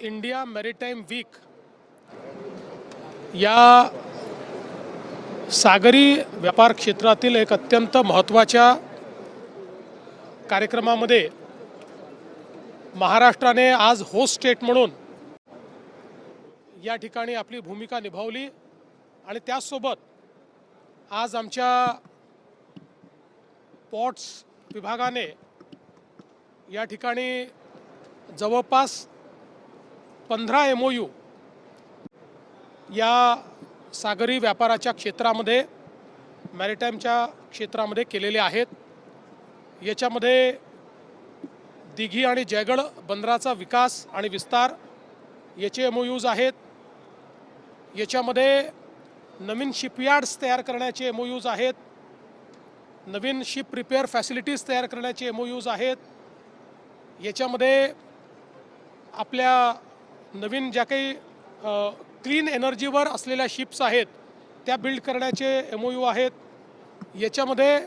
India maritime weak या सागरी व्यापार क्षेत्रातील एक अत्यंत महत्त्वाच्या कार्यक्रमामध्ये महाराष्ट्राने आज होस्ट स्टेट म्हणून या ठिकाणी आपली भूमिका निभावली आणि त्याचसोबत आज आमच्या पोर्ट्स विभागाने या ठिकाणी जवळपास 15 MOU या सागरी व्यापाराच्या क्षेत्रामध्ये मॅरिटाईमच्या क्षेत्रामध्ये केलेले आहेत। याच्यामध्ये दिघी आणि जयगड बंदराचा विकास आणि विस्तार याचे MOUs आहेत। याच्यामध्ये नवीन शिपयार्ड्स तयार करण्याचे MOUs आहेत। नवीन शिप रिपेअर फॅसिलिटीज तयार करण्याचे MOUs आहेत। याच्यामध्ये आपल्या नवीन ज्या काही क्लीन एनर्जीवर असलेल्या शिप्स आहेत त्या बिल्ड करण्याचे MOU आहेत। याच्यामध्ये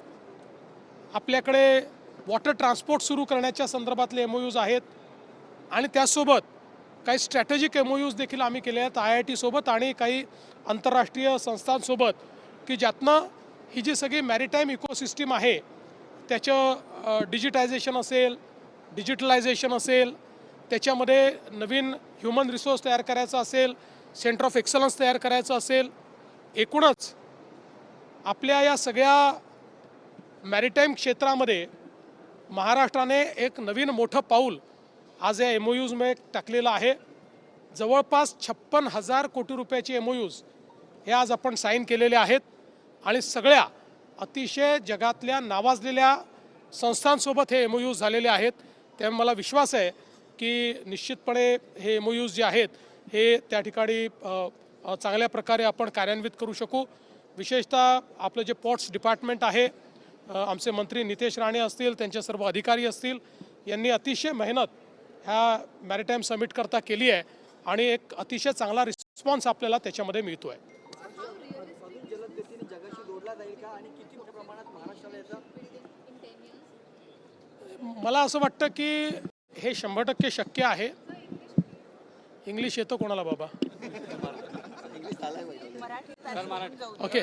आपल्याकडे वॉटर ट्रान्सपोर्ट सुरू करण्याच्या संदर्भातले MOUs आहेत आणि त्यासोबत काही स्ट्रॅटेजिक MOUs देखील आम्ही केले आहेत IIT सोबत आणि काही आंतरराष्ट्रीय संस्थांसोबत की ज्यातनं ही जी सगळी मॅरिटाईम इकोसिस्टीम आहे त्याचं डिजिटायझेशन असेल, डिजिटलायझेशन असेल, त्याच्यामध्ये नवीन ह्युमन रिसोर्स तयार करायचा असेल, सेंटर ऑफ एक्सलन्स तयार करायचं असेल, एकूणच आपल्या या सगळ्या मॅरिटाईम क्षेत्रामध्ये महाराष्ट्राने एक नवीन मोठं पाऊल आज या MOUs मध्ये टाकलेलं आहे। जवळपास 56,000 कोटी रुपयाचे MOUs हे आज आपण साईन केलेले आहेत आणि सगळ्या अतिशय जगातल्या नावाजलेल्या संस्थांसोबत हे MOUs झालेले आहेत। त्यामुळे मला विश्वास आहे की निश्चितपणे हे MOUs जे आहेत हे त्या ठिकाणी चांगल्या प्रकारे आपण कार्यान्वित करू शकू। विशेषतः आपलं जे पोर्ट्स डिपार्टमेंट आहे, आमचे मंत्री नितेश राणे असतील, त्यांचे सर्व अधिकारी असतील, यांनी अतिशय मेहनत ह्या मॅरिटाईम समिट करता केली आहे आणि एक अतिशय चांगला रिस्पॉन्स आपल्याला त्याच्यामध्ये मिळतो आहे। मला असं वाटतं की हे 100% शक्य आहे। इंग्लिश येतो कोणाला बाबा? ओके,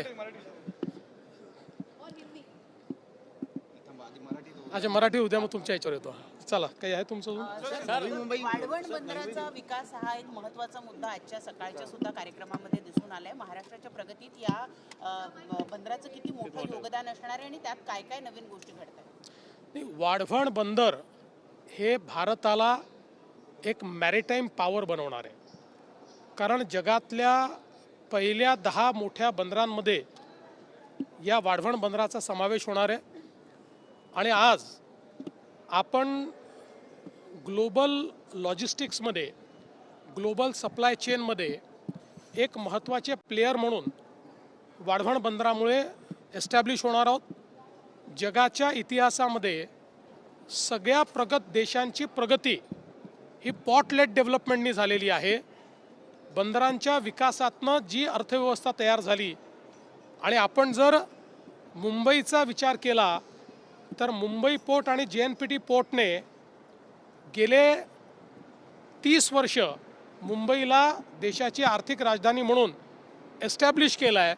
अच्छा मराठी उद्या मग तुमच्या याच्यावर येतो। चला, काही आहे तुमचं? वाढवण बंदराचा विकास हा एक महत्त्वाचा मुद्दा आजच्या सकाळच्या सुद्धा कार्यक्रमामध्ये दिसून आलाय। महाराष्ट्राच्या प्रगतीत या बंदराचं किती मोठं योगदान असणार आहे आणि त्यात काय काय नवीन गोष्टी घडतात? वाढवण बंदर हे भारताला एक मॅरिटाईम पॉवर बनवणार आहे, कारण जगातल्या पहिल्या 10 मोठ्या बंदरांमध्ये या वाढवण बंदराचा समावेश होणार आहे आणि आज आपण ग्लोबल लॉजिस्टिक्समध्ये, ग्लोबल सप्लाय चेनमध्ये एक महत्त्वाचे प्लेयर म्हणून वाढवण बंदरामुळे एस्टॅब्लिश होणार आहोत। जगाच्या इतिहासामध्ये सगळ्या प्रगत देशांची प्रगती ही पॉर्ट लेड डेव्हलपमेंटनी झालेली आहे। बंदरांच्या विकासातनं जी अर्थव्यवस्था तयार झाली आणि आपण जर मुंबईचा विचार केला तर मुंबई पोर्ट आणि JNPT पोर्टने गेले 30 वर्ष मुंबईला देशाची आर्थिक राजधानी म्हणून एस्टॅब्लिश केलं आहे।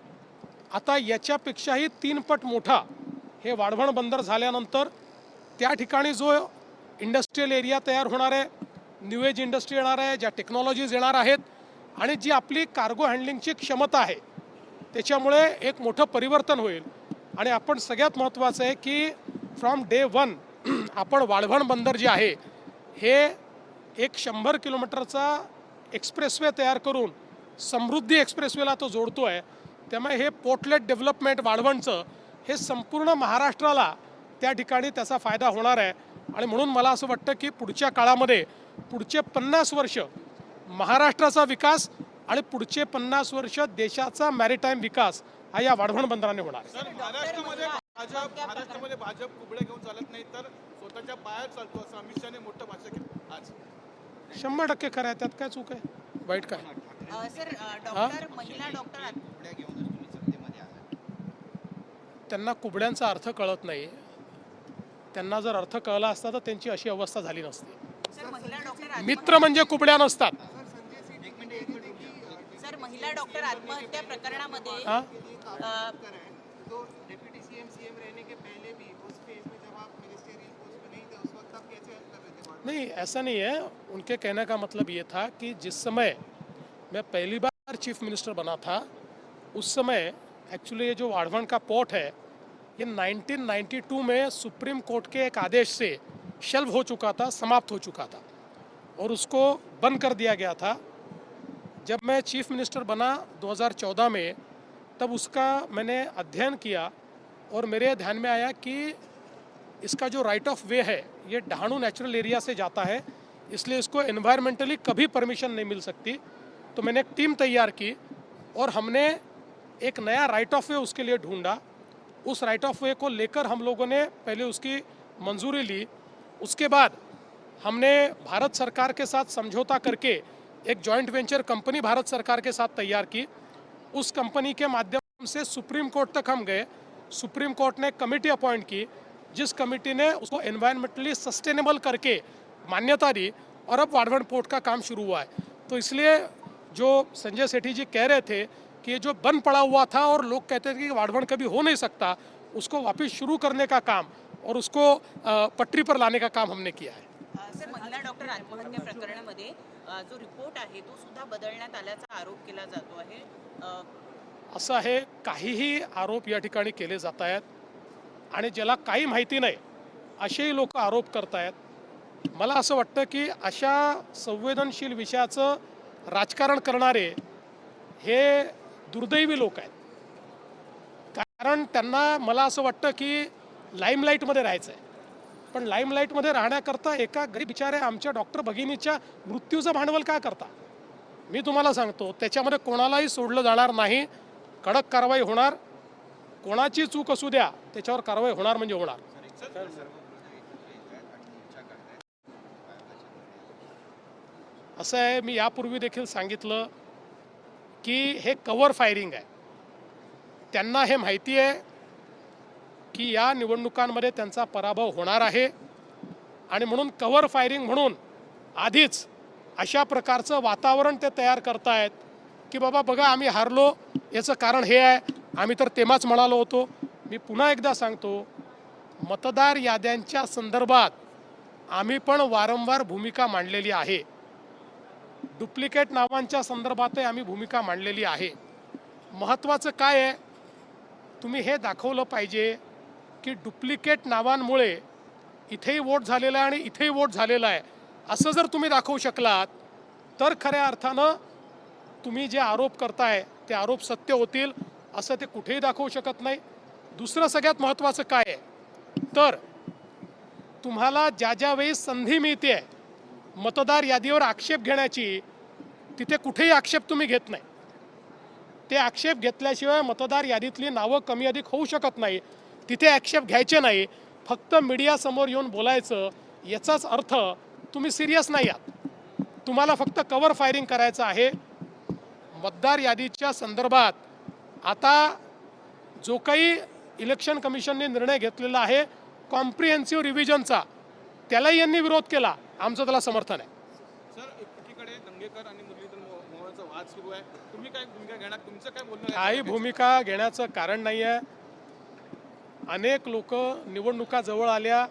आता याच्यापेक्षाही 3 पट मोठा हे वाढवण बंदर झाल्यानंतर त्या ठिकाणी जो इंडस्ट्रियल एरिया तयार होणार आहे, न्यू एज इंडस्ट्री येणार आहे, ज्या टेक्नॉलॉजीज येणार आहेत आणि जी आपली कार्गो हँडलिंगची क्षमता आहे त्याच्यामुळे एक मोठं परिवर्तन होईल। आणि आपण सगळ्यात महत्त्वाचं आहे की फ्रॉम डे 1 आपण वाढवण बंदर जे आहे हे एक 100 किलोमीटरचा एक्सप्रेसवे तयार करून समृद्धी एक्सप्रेसवेला तो जोडतो आहे। त्यामुळे हे पोर्टलेट डेव्हलपमेंट वाढवणचं हे संपूर्ण महाराष्ट्राला त्या ठिकाणी त्याचा फायदा होणार आहे आणि म्हणून मला असं वाटतं की पुढच्या काळामध्ये पुढचे 50 वर्ष महाराष्ट्राचा विकास आणि पुढचे 50 वर्ष देशाचा मॅरिटाईम विकास हा या वाढवण बंदराने होणार आहे। महाराष्ट्रामध्ये भाजप कुबडे घेऊन चालत नाही तर स्वतःच्या पायावर चालतो असं अमित शहाने मोठं भाषण केलं आज। 100% खरं आहे, त्यात काय चूक आहे, वाईट काय? सर, डॉक्टर महिला डॉक्टर कुबड्या घेऊनच तुम्ही सत्तेमध्ये आला। त्यांना कुबड्यांचा अर्थ कळत नाही। त्यांना जर अर्थ कळला असता तर त्यांची अशी अवस्था झाली नसती। सर महिला डॉक्टर मित्र म्हणजे कुबड्या नसतात. सर महिला डॉक्टर आत्महत्या प्रकरणामध्ये हा? तो डिप्टी सीएम रहने के पहले भी उस फेज में जब आप मिनिस्टरियल पोस्ट में नहीं थे उस वक्त आप कैसे हेल्प कर रहे थे? नहीं, ऐसा नहीं है. उनके कहने का मतलब ये था कि जिस समय मैं पहली बार चीफ मिनिस्टर बना था उस समय एक्चुअली ये जो वाढ़वण का पोर्ट है ये 1992 में सुप्रीम कोर्ट के एक आदेश से शेल्व हो चुका था, समाप्त हो चुका था और उसको बंद कर दिया गया था. जब मैं चीफ मिनिस्टर बना 2014 में तब उसका मैंने अध्ययन किया और मेरे ध्यान में आया कि इसका जो राइट ऑफ वे है ये डहाणू नेचुरल एरिया से जाता है, इसलिए इसको एनवायरमेंटली कभी परमिशन नहीं मिल सकती. तो मैंने एक टीम तैयार की और हमने एक नया राइट ऑफ वे उसके लिए ढूंढा. उस राइट ऑफ वे को लेकर हम लोगों ने पहले उसकी मंजूरी ली. उसके बाद हमने भारत सरकार के साथ समझौता करके एक जॉइंट वेंचर कंपनी भारत सरकार के साथ तैयार की. उस कंपनी के माध्यम से सुप्रीम कोर्ट तक हम गए. सुप्रीम कोर्ट ने कमेटी अपॉइंट की जिस कमेटी ने उसको एनवायरमेंटली सस्टेनेबल करके मान्यता दी और अब वाढ़वण पोर्ट का काम शुरू हुआ है. तो इसलिए जो संजय सेठी जी कह रहे थे कि ये जो बंद पड़ा हुआ था और लोग कहते थे कि वाढ़वण कभी हो नहीं सकता, उसको वापस शुरू करने का काम और उसको पटरी पर लाने का काम हमने किया है. सर महिला डॉक्टर आत्महत्या प्रकरणामध्ये जो रिपोर्ट आहे तो सुद्धा बदलण्यात आल्याचा आरोप केला जातो आहे. असं आहे, काहीही आरोप या ठिकाणी केले जात आहेत आणि ज्याला काही माहिती नाही असेही लोक आरोप करत आहेत. मला असं वाटतं की अशा संवेदनशील विषयाचं राजकारण करणारे हे दुर्दैवी लोक आहेत. कारण त्यांना मला असं वाटतं की लाईमलाईटमध्ये राहायचं आहे, पण लाईमलाईटमध्ये राहण्याकरता एका गरीब बिचारे आमच्या डॉक्टर भगिनीच्या मृत्यूचं भांडवल काय करता. मी तुम्हाला सांगतो त्याच्यामध्ये कोणालाही सोडलं जाणार नाही. कडक कारवाई होणार. कोणाची चूक असू द्या त्याच्यावर कारवाई होणार म्हणजे होणार. असं आहे, मी यापूर्वी देखील सांगितलं की हे कव्हर फायरिंग आहे. त्यांना हे माहिती आहे की या निवडणुकांमध्ये त्यांचा पराभव होणार आहे आणि म्हणून कव्हर फायरिंग म्हणून आधीच अशा प्रकारचं वातावरण ते तयार करतायत की बाबा बघा आम्ही हारलो, याचं कारण हे आहे, आम्ही तर तेव्हाच म्हणालो होतो. मी पुन्हा एकदा सांगतो, मतदार याद्यांच्या संदर्भात आम्ही पण वारंवार भूमिका मांडलेली आहे. डुप्लिकेट नावांच्या संदर्भातही आम्ही भूमिका मांडलेली आहे. महत्त्वाचं काय आहे, तुम्ही हे दाखवलं पाहिजे की डुप्लिकेट नावांमुळे इथेही वोट झालेला आहे आणि इथेही वोट झालेला आहे असं जर तुम्ही दाखवू शकलात तर खऱ्या अर्थानं तुम्ही जे आरोप करताय ते आरोप सत्य होतील. असं ते कुठेही दाखवू शकत नाही. दुसरं सगळ्यात महत्त्वाचं काय आहे तर तुम्हाला ज्या ज्या वेळी संधी मिळते मतदार यादीवर आक्षेप घेण्याची, तिथे कुठेही आक्षेप तुम्ही घेत नाही. ते आक्षेप घेतल्याशिवाय मतदार यादीतली नावं कमी अधिक होऊ शकत नाही. तिथे आक्षेप घ्यायचे नाही, फक्त मीडियासमोर येऊन बोलायचं. याचाच अर्थ तुम्ही सिरियस नाही आहात. तुम्हाला फक्त कव्हर फायरिंग करायचं आहे. मतदार यादीच्या संदर्भात आता जो काही इलेक्शन कमिशनने निर्णय घेतलेला आहे कॉम्प्रिहेन्सिव्ह रिव्हिजनचा, त्यालाही यांनी विरोध केला. आमचं त्याला समर्थन आहे. सर एकीकडे दंगेकर आणि मुरलीधर मोहोळचा वाद सुरू आहे, तुम्ही काय भूमिका घेणार, तुमचं काय बोलणं आहे? काही भूमिका घेण्याचं कारण नाही आहे. अनेक लोक निवडणुका जवळ आल्या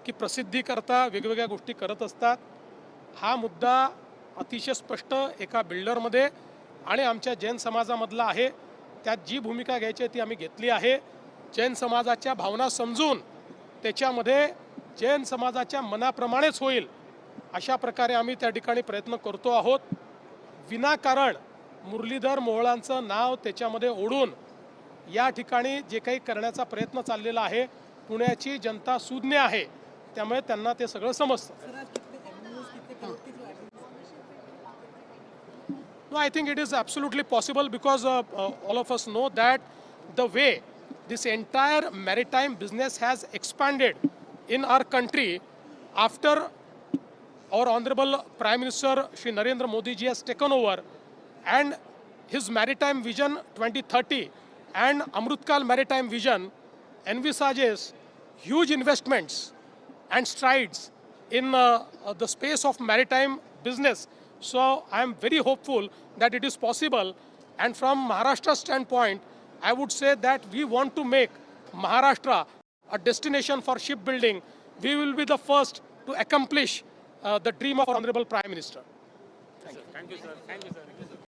की प्रसिद्धीकरता वेगवेगळ्या गोष्टी करत असतात. हा मुद्दा अतिशय स्पष्ट एका बिल्डरमध्ये आणि आमच्या जैन समाजामधला आहे. त्यात जी भूमिका घ्यायची ती आम्ही घेतली आहे. जैन समाजाच्या भावना समजून त्याच्यामध्ये जैन समाजाच्या मनाप्रमाणेच होईल अशा प्रकारे आम्ही त्या ठिकाणी प्रयत्न करतो आहोत. विनाकारण मुरलीधर मोहोळांचं नाव त्याच्यामध्ये ओढून या ठिकाणी जे काही करण्याचा प्रयत्न चाललेला आहे, पुण्याची जनता सुज्ञ आहे, त्यामुळे त्यांना ते सगळं समजतं. No, I think it is absolutely possible because all of us know that the way this entire maritime business has expanded in our country after our Honorable Prime Minister Shri Narendra Modi ji has taken over, and his maritime vision 2030 and Amrutkal maritime vision envisages huge investments and strides in the space of maritime business. So I am very hopeful that it is possible. And from Maharashtra's standpoint, I would say that we want to make Maharashtra a destination for shipbuilding. We will be the first to accomplish the dream of our Honorable Prime Minister. Thank you sir